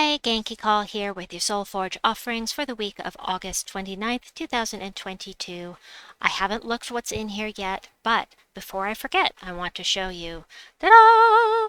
Hey, Genki Call here with your Soulforge offerings for the week of August 29th, 2022. I haven't looked what's in here yet, but before I forget, I want to show you, ta-da!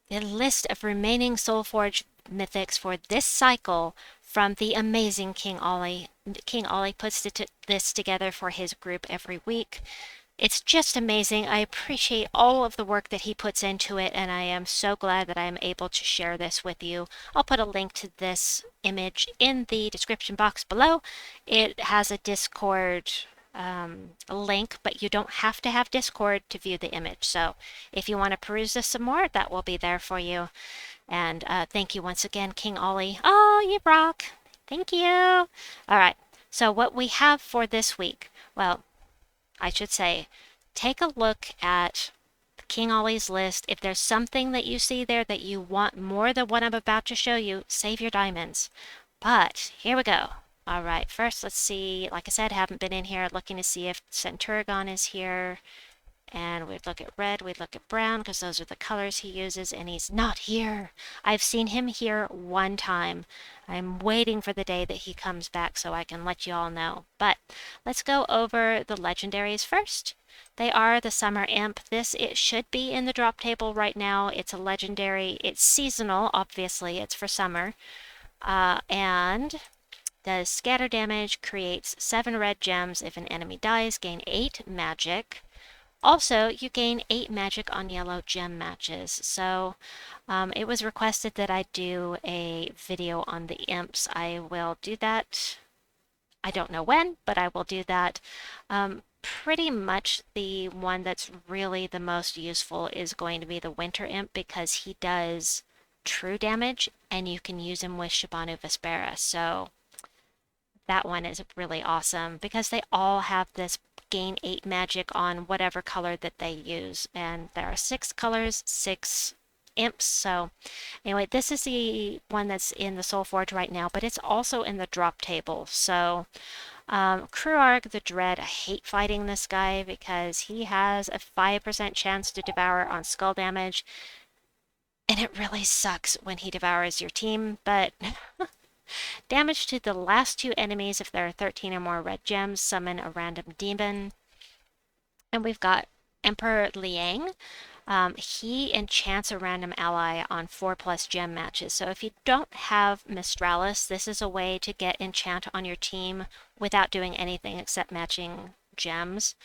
The list of remaining Soulforge mythics for this cycle from the amazing King Ollie. King Ollie puts this together for his group every week. It's just amazing. I appreciate all of the work that he puts into it, and I am so glad that I am able to share this with you. I'll put a link to this image in the description box below. It has a Discord link, but you don't have to have Discord to view the image. So if you want to peruse this some more, that will be there for you. And thank you once again, King Ollie. Oh, you rock. Thank you. All right. So what we have for this week, well, I should say, take a look at King Ollie's list. If there's something that you see there that you want more than what I'm about to show you, save your diamonds. But here we go. All right, first let's see. Like I said, haven't been in here looking to see if Centurion is here. And we'd look at red, we'd look at brown, because those are the colors he uses, and he's not here. I've seen him here one time. I'm waiting for the day that he comes back so I can let you all know. But let's go over the legendaries first. They are the Summer Imp. It should be in the drop table right now. It's a legendary. It's seasonal, obviously. It's for summer. And does scatter damage, creates 7 red gems. If an enemy dies, gain 8 magic. Also, you gain 8 magic on yellow gem matches. So it was requested that I do a video on the imps. I will do that. I don't know when, but I will do that. Pretty much the one that's really the most useful is going to be the winter imp, because he does true damage and you can use him with Shibanu Vespera. So that one is really awesome because they all have this gain 8 magic on whatever color that they use. And there are 6 colors, 6 imps. So anyway, this is the one that's in the Soulforge right now, but it's also in the drop table. So Kruarg the Dread, I hate fighting this guy because he has a 5% chance to devour on skull damage. And it really sucks when he devours your team, but damage to the last 2 enemies if there are 13 or more red gems, summon a random demon. And we've got Emperor Liang. He enchants a random ally on 4+ gem matches. So if you don't have Mistralis, this is a way to get enchant on your team without doing anything except matching gems.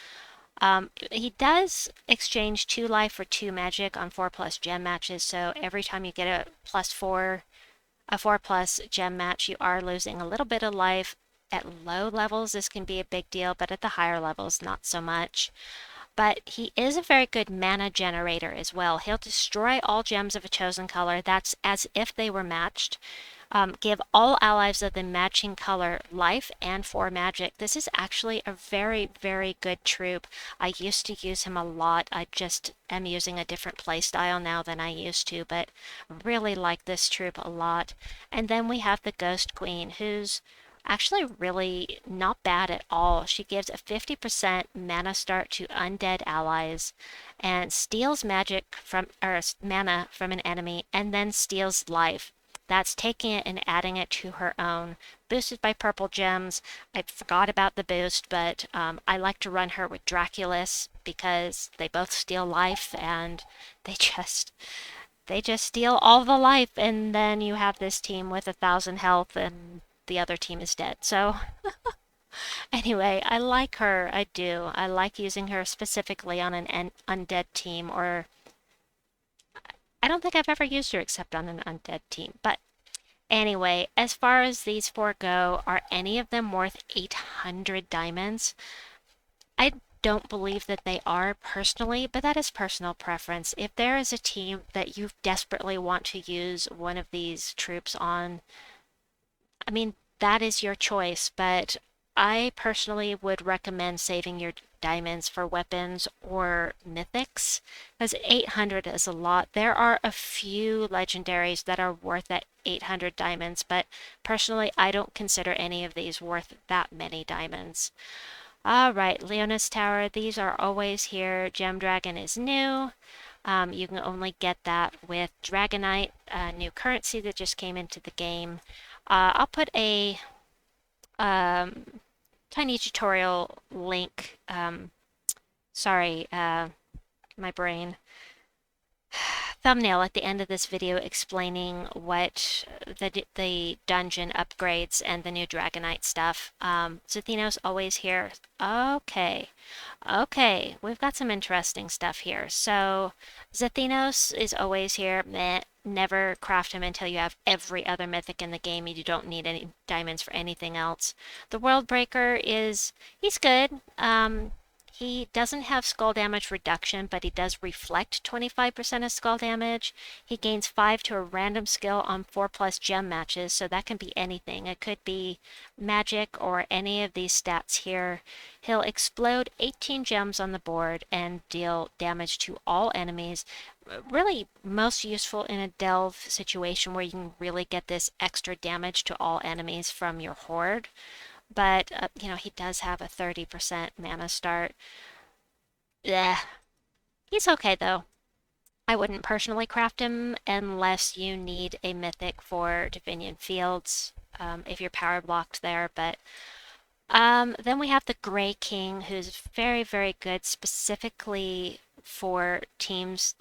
He does exchange 2 life for 2 magic on 4+ gem matches. So every time you get a +4 gem match, you are losing a little bit of life. At low levels, this can be a big deal, but at the higher levels, not so much. But he is a very good mana generator as well. He'll destroy all gems of a chosen color. That's as if they were matched. Give all allies of the matching color life and 4 magic. This is actually a very, very good troop. I used to use him a lot. I just am using a different playstyle now than I used to, but really like this troop a lot. And then we have the Ghost Queen, who's actually really not bad at all. She gives a 50% mana start to undead allies and steals magic from, or mana from an enemy, and then steals life. That's taking it and adding it to her own. Boosted by purple gems. I forgot about the boost, but I like to run her with Draculus because they both steal life and they just steal all the life, and then you have this team with 1,000 health and the other team is dead. So anyway, I like her. I do. I like using her specifically on an undead team, or I don't think I've ever used her except on an undead team. But anyway, as far as these 4 go, are any of them worth 800 diamonds? I don't believe that they are personally, but that is personal preference. If there is a team that you desperately want to use one of these troops on, I mean, that is your choice, but I personally would recommend saving your diamonds for weapons or mythics, because 800 is a lot. There are a few legendaries that are worth that 800 diamonds, but personally, I don't consider any of these worth that many diamonds. All right, Leonis Tower, these are always here. Gem Dragon is new. You can only get that with Dragonite, a new currency that just came into the game. I'll put a um, tiny tutorial link. Sorry, my brain. Thumbnail at the end of this video explaining what the dungeon upgrades and the new Dragonite stuff. Zathino's always here. Okay. Okay, we've got some interesting stuff here. So, Zathinos is always here. Meh, never craft him until you have every other mythic in the game. You don't need any diamonds for anything else. The World Breaker he's good. He doesn't have skull damage reduction, but he does reflect 25% of skull damage. He gains 5 to a random skill on 4+ gem matches, so that can be anything. It could be magic or any of these stats here. He'll explode 18 gems on the board and deal damage to all enemies. Really most useful in a delve situation where you can really get this extra damage to all enemies from your horde. But, he does have a 30% mana start. Yeah, he's okay though. I wouldn't personally craft him unless you need a mythic for Divinian Fields, if you're power blocked there, but then we have the Grey King, who's very, very good specifically for teams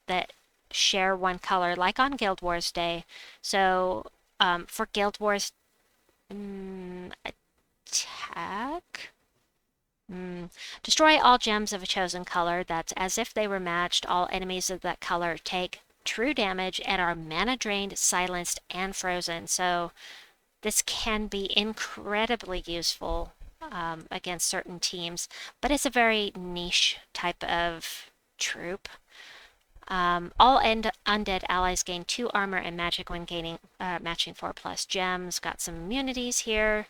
that share one color, like on Guild Wars Day. So for Guild Wars attack, destroy all gems of a chosen color. That's as if they were matched. All enemies of that color take true damage and are mana drained, silenced, and frozen. So this can be incredibly useful against certain teams, but it's a very niche type of troop. All undead allies gain 2 armor and magic when gaining matching 4+ gems. Got some immunities here.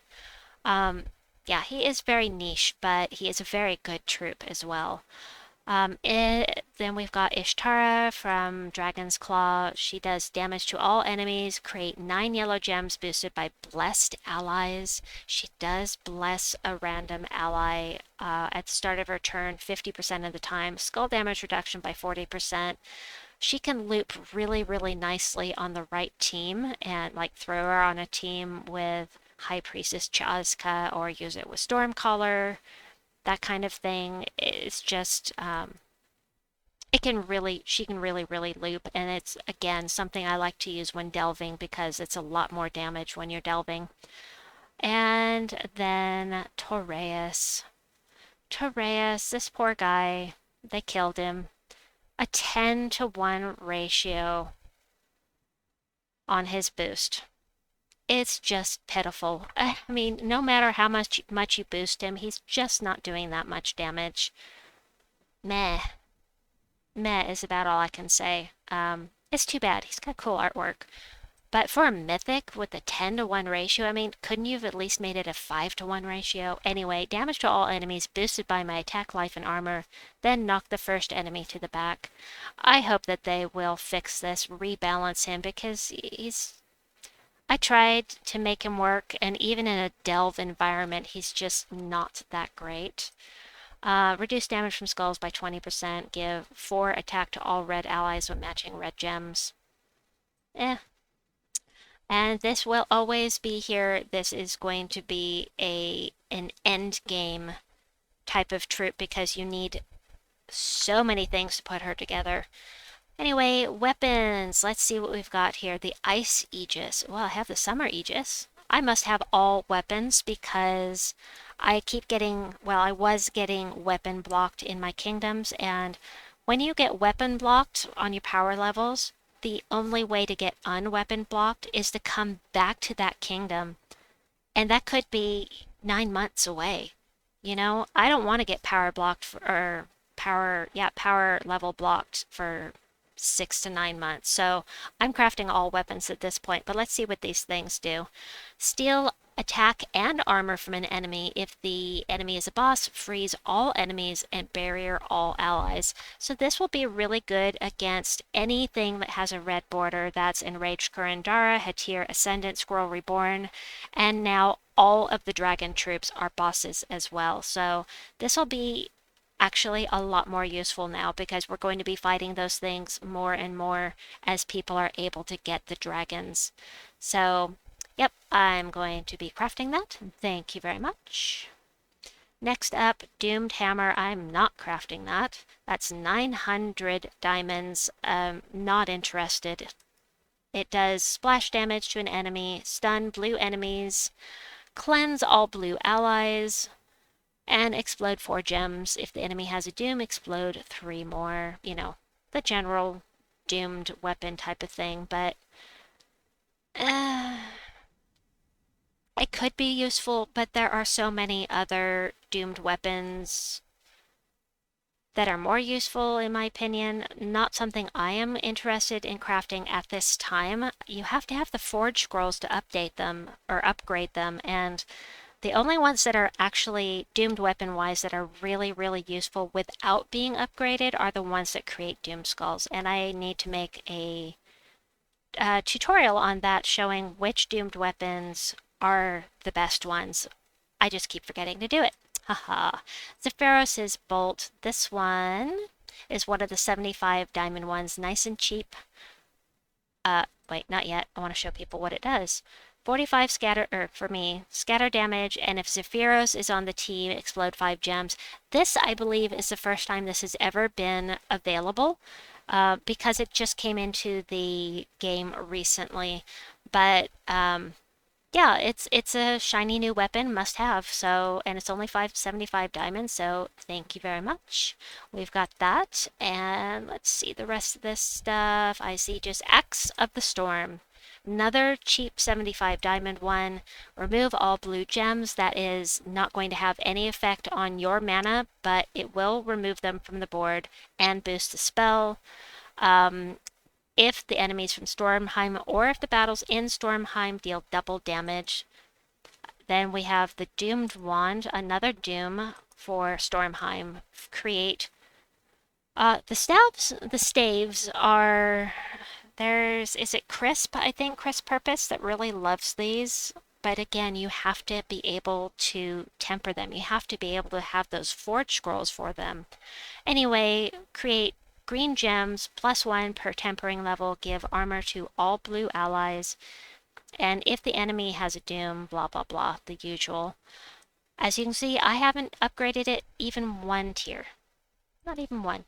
Yeah, he is very niche, but he is a very good troop as well. Then we've got Ishtara from Dragon's Claw. She does damage to all enemies, create 9 yellow gems boosted by blessed allies. She does bless a random ally at the start of her turn 50% of the time. Skull damage reduction by 40%. She can loop really, really nicely on the right team and like throw her on a team with High Priestess Chazka or use it with Stormcaller. That kind of thing is just she can really, really loop, and it's again something I like to use when delving because it's a lot more damage when you're delving. And then Tauraeus. Tauraeus, this poor guy, they killed him. A 10-to-1 ratio on his boost. It's just pitiful. I mean, no matter how much you boost him, he's just not doing that much damage. Meh. Meh is about all I can say. It's too bad. He's got cool artwork. But for a mythic with a 10-to-1 ratio, I mean, couldn't you have at least made it a 5-to-1 ratio? Anyway, damage to all enemies boosted by my attack, life, and armor, then knock the first enemy to the back. I hope that they will fix this, rebalance him, because I tried to make him work, and even in a delve environment, he's just not that great. Reduce damage from skulls by 20%. Give 4 attack to all red allies with matching red gems. And this will always be here. This is going to be an end game type of troop because you need so many things to put her together. Anyway, weapons. Let's see what we've got here. The Ice Aegis. Well, I have the Summer Aegis. I must have all weapons because I was getting weapon blocked in my kingdoms, and when you get weapon blocked on your power levels, the only way to get unweapon blocked is to come back to that kingdom, and that could be 9 months away. I don't want to get power blocked or power level blocked for 6 to 9 months. So I'm crafting all weapons at this point, but let's see what these things do. Steal attack and armor from an enemy. If the enemy is a boss, freeze all enemies and barrier all allies. So this will be really good against anything that has a red border. That's Enraged Kurandara, Hatir Ascendant, Squirrel Reborn, and now all of the dragon troops are bosses as well. So this will be actually a lot more useful now because we're going to be fighting those things more and more as people are able to get the dragons. So, yep, I'm going to be crafting that. Thank you very much. Next up, Doomed Hammer. I'm not crafting that. That's 900 diamonds. Not interested. It does splash damage to an enemy, stun blue enemies, cleanse all blue allies, and explode 4 gems. If the enemy has a doom, explode 3 more. You know, the general doomed weapon type of thing, but uh, it could be useful, but there are so many other doomed weapons that are more useful, in my opinion. Not something I am interested in crafting at this time. You have to have the Forge scrolls to update them or upgrade them, and the only ones that are actually doomed weapon-wise that are really, really useful without being upgraded are the ones that create doom skulls, and I need to make a tutorial on that showing which doomed weapons are the best ones. I just keep forgetting to do it. Haha. Pharisees Bolt. This one is one of the 75 diamond ones. Nice and cheap. Wait, not yet. I want to show people what it does. 45 scatter, or for me, scatter damage, and if Zephyros is on the team, explode 5 gems. This, I believe, is the first time this has ever been available, because it just came into the game recently. But, yeah, it's a shiny new weapon, must have. So, and it's only 575 diamonds, so thank you very much. We've got that, and let's see the rest of this stuff. I see just Axe of the Storm. Another cheap 75 diamond one. Remove all blue gems. That is not going to have any effect on your mana, but it will remove them from the board and boost the spell. If the enemies from Stormheim or if the battles in Stormheim deal double damage. Then we have the Doomed Wand, another Doom for Stormheim. Create the staves are is it Crisp? I think Crisp Purpose that really loves these. But again, you have to be able to temper them. You have to be able to have those Forge scrolls for them. Anyway, create green gems, +1 per tempering level, give armor to all blue allies, and if the enemy has a doom, blah blah blah, the usual. As you can see, I haven't upgraded it even 1 tier. Not even 1.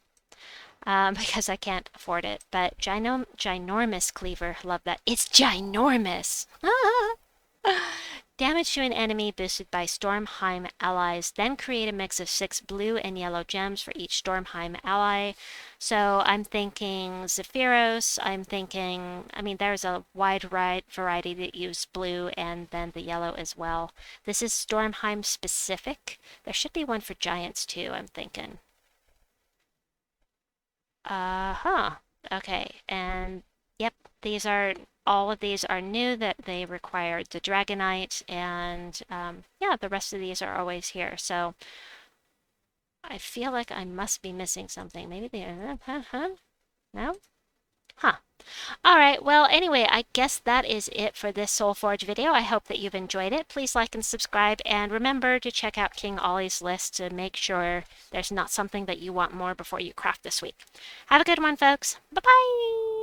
Because I can't afford it. But Ginormous Cleaver, love that. It's ginormous! Damage to an enemy boosted by Stormheim allies. Then create a mix of 6 blue and yellow gems for each Stormheim ally. So I'm thinking Zephyros. I'm thinking, I mean, there's a wide variety that use blue and then the yellow as well. This is Stormheim specific. There should be one for giants too, I'm thinking. Uh-huh. Okay, and yep, all of these are new that they required the Dragonite, and yeah, the rest of these are always here. So I feel like I must be missing something. Maybe no? Huh. Alright, well, anyway, I guess that is it for this Soulforge video. I hope that you've enjoyed it. Please like and subscribe, and remember to check out King Ollie's list to make sure there's not something that you want more before you craft this week. Have a good one, folks. Bye-bye!